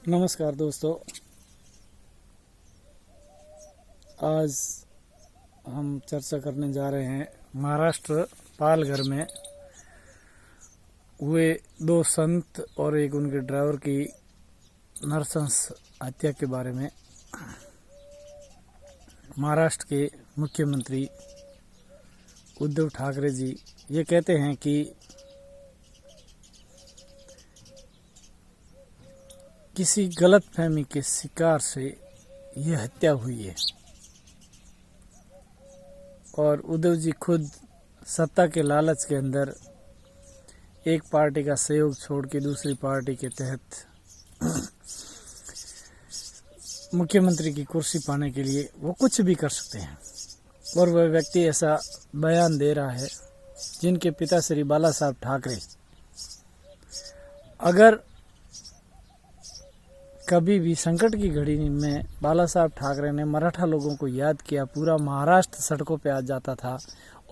नमस्कार दोस्तों, आज हम चर्चा करने जा रहे हैं महाराष्ट्र पालघर में हुए दो संत और एक उनके ड्राइवर की नरसंस हत्या के बारे में। महाराष्ट्र के मुख्यमंत्री उद्धव ठाकरे जी ये कहते हैं कि किसी गलतफहमी के शिकार से यह हत्या हुई है और उद्धव जी खुद सत्ता के लालच के अंदर एक पार्टी का सहयोग छोड़ के दूसरी पार्टी के तहत मुख्यमंत्री की कुर्सी पाने के लिए वो कुछ भी कर सकते हैं। और वह व्यक्ति ऐसा बयान दे रहा है जिनके पिता श्री बाला साहब ठाकरे अगर कभी भी संकट की घड़ी में बाला साहब ठाकरे ने मराठा लोगों को याद किया, पूरा महाराष्ट्र सड़कों पे आ जाता था।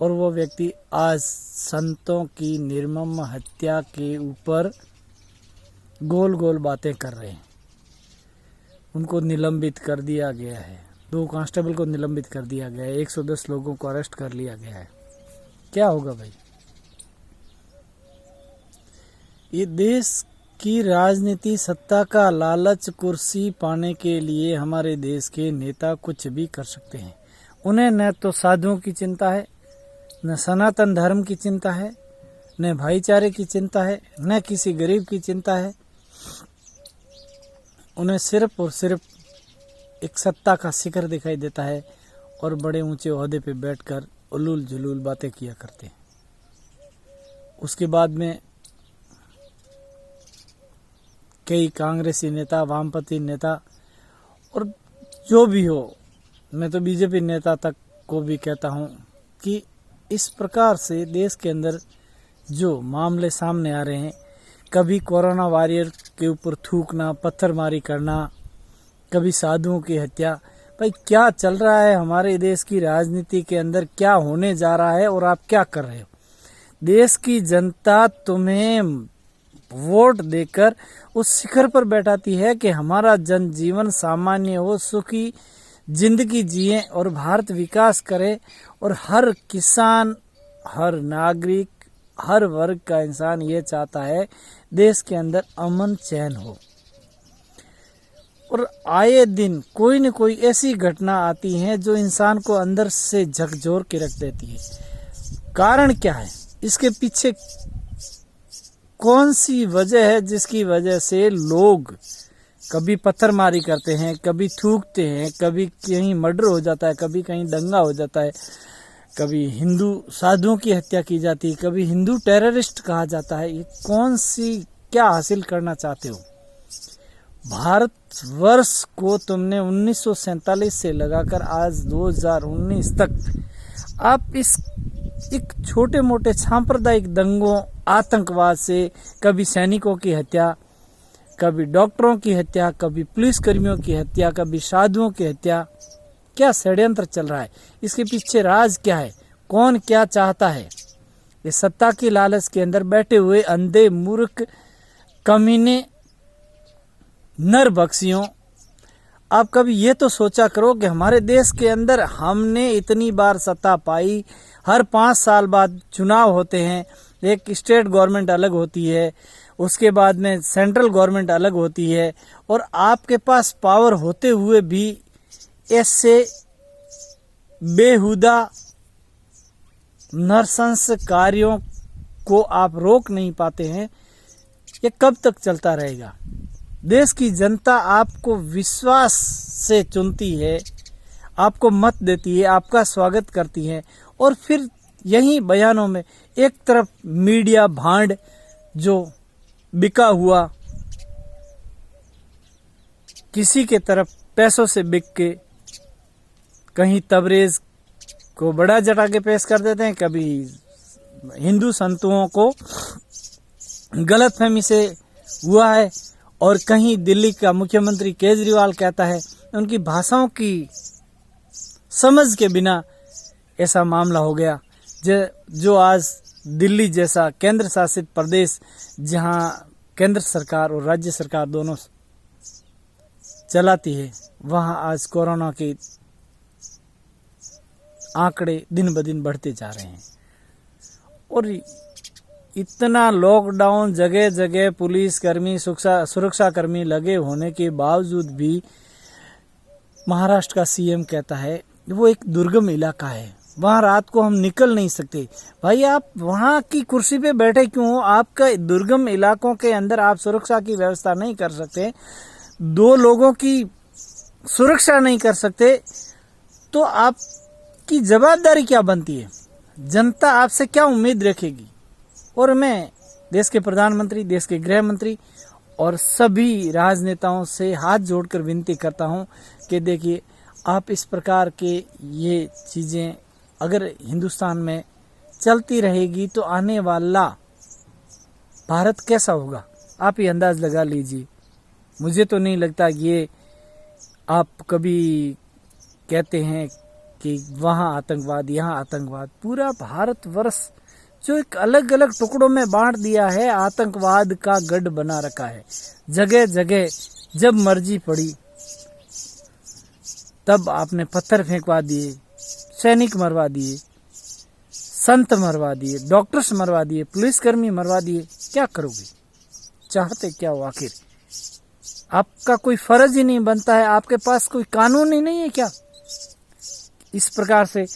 और वो व्यक्ति आज संतों की निर्मम हत्या के ऊपर गोल गोल बातें कर रहे हैं। उनको निलंबित कर दिया गया है, 2 कांस्टेबल को निलंबित कर दिया गया है, 110 लोगों को अरेस्ट कर लिया गया है। क्या होगा भाई? ये देश की राजनीति, सत्ता का लालच, कुर्सी पाने के लिए हमारे देश के नेता कुछ भी कर सकते हैं। उन्हें न तो साधुओं की चिंता है, न सनातन धर्म की चिंता है, न भाईचारे की चिंता है, न किसी गरीब की चिंता है। उन्हें सिर्फ और सिर्फ एक सत्ता का शिखर दिखाई देता है और बड़े ऊंचे ओहदे पे बैठकर उलूल जुलूल बातें किया करते हैं। उसके बाद में कई कांग्रेसी नेता, वामपंथी नेता और जो भी हो, मैं तो बीजेपी नेता तक को भी कहता हूं कि इस प्रकार से देश के अंदर जो मामले सामने आ रहे हैं, कभी कोरोना वॉरियर के ऊपर थूकना, पत्थरमारी करना, कभी साधुओं की हत्या। भाई क्या चल रहा है हमारे देश की राजनीति के अंदर? क्या होने जा रहा है और आप क्या कर रहे हो? देश की जनता तुम्हें वोट देकर उस शिखर पर बैठाती है कि हमारा जनजीवन सामान्य हो, सुखी जिंदगी जिए और भारत विकास करे। और हर किसान, हर नागरिक, हर वर्ग का इंसान ये चाहता है देश के अंदर अमन चैन हो। और आए दिन कोई न कोई ऐसी घटना आती है जो इंसान को अंदर से झकझोर के रख देती है। कारण क्या है? इसके पीछे कौन सी वजह है जिसकी वजह से लोग कभी पत्थरमारी करते हैं, कभी थूकते हैं, कभी कहीं मर्डर हो जाता है, कभी कहीं दंगा हो जाता है, कभी हिंदू साधुओं की हत्या की जाती है, कभी हिंदू टेररिस्ट कहा जाता है। ये कौन सी क्या हासिल करना चाहते हो? भारतवर्ष को तुमने 1947 से लगाकर आज 2019 तक आप इस एक छोटे मोटे सांप्रदायिक दंगों, आतंकवाद से, कभी सैनिकों की हत्या, कभी डॉक्टरों की हत्या, कभी पुलिस कर्मियों की हत्या, कभी साधुओं की हत्या। क्या षड्यंत्र चल रहा है? इसके पीछे राज क्या है? कौन क्या चाहता है? ये सत्ता की लालच के अंदर बैठे हुए अंधे, मूर्ख, कमीने, नरभक्षियों। आप कभी ये तो सोचा करो कि हमारे देश के अंदर हमने इतनी बार सत्ता पाई, हर 5 साल बाद चुनाव होते हैं, एक स्टेट गवर्नमेंट अलग होती है, उसके बाद में सेंट्रल गवर्नमेंट अलग होती है, और आपके पास पावर होते हुए भी ऐसे बेहुदा नरसंस कार्यों को आप रोक नहीं पाते हैं। ये कब तक चलता रहेगा? देश की जनता आपको विश्वास से चुनती है, आपको मत देती है, आपका स्वागत करती है, और फिर यही बयानों में एक तरफ मीडिया भांड जो बिका हुआ, किसी के तरफ पैसों से बिक के कहीं तबरेज को बड़ा जटा के पेश कर देते हैं, कभी हिंदू संतों को गलतफहमी से हुआ है, और कहीं दिल्ली का मुख्यमंत्री केजरीवाल कहता है उनकी भाषाओं की समझ के बिना ऐसा मामला हो गया। जो आज दिल्ली जैसा केंद्र शासित प्रदेश, जहां केंद्र सरकार और राज्य सरकार दोनों चलाती है, वहां आज कोरोना के आंकड़े दिन ब दिन बढ़ते जा रहे हैं। और इतना लॉकडाउन, जगह जगह पुलिस कर्मी, सुरक्षा कर्मी लगे होने के बावजूद भी महाराष्ट्र का सीएम कहता है वो एक दुर्गम इलाका है, वहां रात को हम निकल नहीं सकते। भाई आप वहां की कुर्सी पे बैठे क्यों हो? आपका दुर्गम इलाकों के अंदर आप सुरक्षा की व्यवस्था नहीं कर सकते, 2 लोगों की सुरक्षा नहीं कर सकते, तो आपकी जवाबदारी क्या बनती है? जनता आपसे क्या उम्मीद रखेगी? और मैं देश के प्रधानमंत्री, देश के गृह मंत्री और सभी राजनेताओं से हाथ जोड़कर विनती करता हूं कि देखिए, आप इस प्रकार के ये चीजें अगर हिंदुस्तान में चलती रहेगी तो आने वाला भारत कैसा होगा, आप ये अंदाज लगा लीजिए। मुझे तो नहीं लगता ये आप कभी कहते हैं कि वहाँ आतंकवाद, यहाँ आतंकवाद। पूरा भारतवर्ष जो एक अलग अलग टुकड़ों में बांट दिया है, आतंकवाद का गढ़ बना रखा है। जगह जगह जब मर्जी पड़ी तब आपने पत्थर फेंकवा दिए, सैनिक मरवा दिए, संत मरवा दिए, डॉक्टर्स मरवा दिए, पुलिसकर्मी मरवा दिए। क्या करोगे? चाहते क्या हो आखिर? आपका कोई फर्ज ही नहीं बनता है? आपके पास कोई कानून ही नहीं है क्या? इस प्रकार से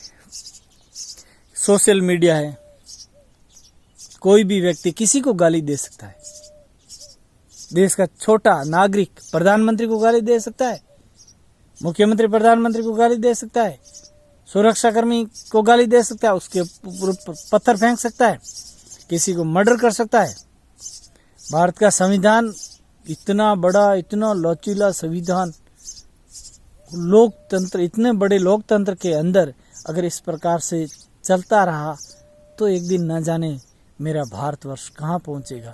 सोशल मीडिया है, कोई भी व्यक्ति किसी को गाली दे सकता है। देश का छोटा नागरिक प्रधानमंत्री को गाली दे सकता है, मुख्यमंत्री प्रधानमंत्री को गाली दे सकता है, सुरक्षाकर्मी को गाली दे सकता है, उसके पत्थर फेंक सकता है, किसी को मर्डर कर सकता है। भारत का संविधान इतना बड़ा, इतना लचीला संविधान, लोकतंत्र, इतने बड़े लोकतंत्र के अंदर अगर इस प्रकार से चलता रहा तो एक दिन न जाने मेरा भारतवर्ष कहाँ पहुंचेगा।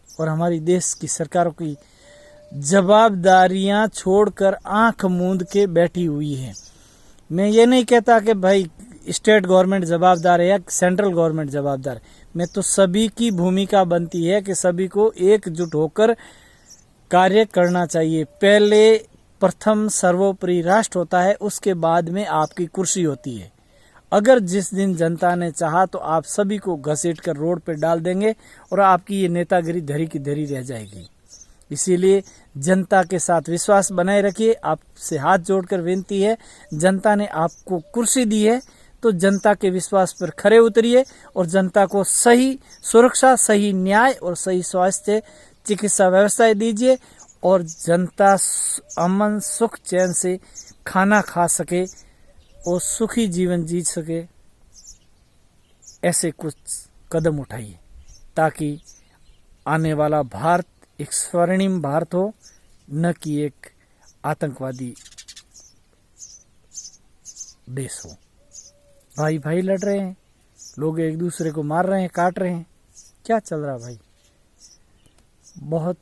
और हमारी देश की सरकारों की जवाबदारियां छोड़कर आंख मूंद के बैठी हुई है। मैं ये नहीं कहता कि भाई स्टेट गवर्नमेंट जवाबदार है या सेंट्रल गवर्नमेंट जवाबदार है। मैं तो सभी की भूमिका बनती है कि सभी को एकजुट होकर कार्य करना चाहिए। पहले प्रथम सर्वोपरि राष्ट्र होता है, उसके बाद में आपकी कुर्सी होती है। अगर जिस दिन जनता ने चाहा तो आप सभी को घसीट कर रोड पे डाल देंगे और आपकी ये नेतागिरी धरी की धरी रह जाएगी। इसीलिए जनता के साथ विश्वास बनाए रखिए। आपसे हाथ जोड़कर विनती है, जनता ने आपको कुर्सी दी है तो जनता के विश्वास पर खरे उतरिए और जनता को सही सुरक्षा, सही न्याय और सही स्वास्थ्य चिकित्सा व्यवस्थाएं दीजिए और जनता अमन सुख चैन से खाना खा सके और सुखी जीवन जी सके। ऐसे कुछ कदम उठाइए ताकि आने वाला भारत एक स्वर्णिम भारत हो, न कि एक आतंकवादी देश हो। भाई भाई लड़ रहे हैं, लोग एक दूसरे को मार रहे हैं, काट रहे हैं। क्या चल रहा भाई? बहुत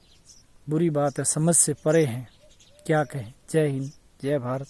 बुरी बात है, समझ से परे हैं। क्या कहें? जय हिंद, जय भारत।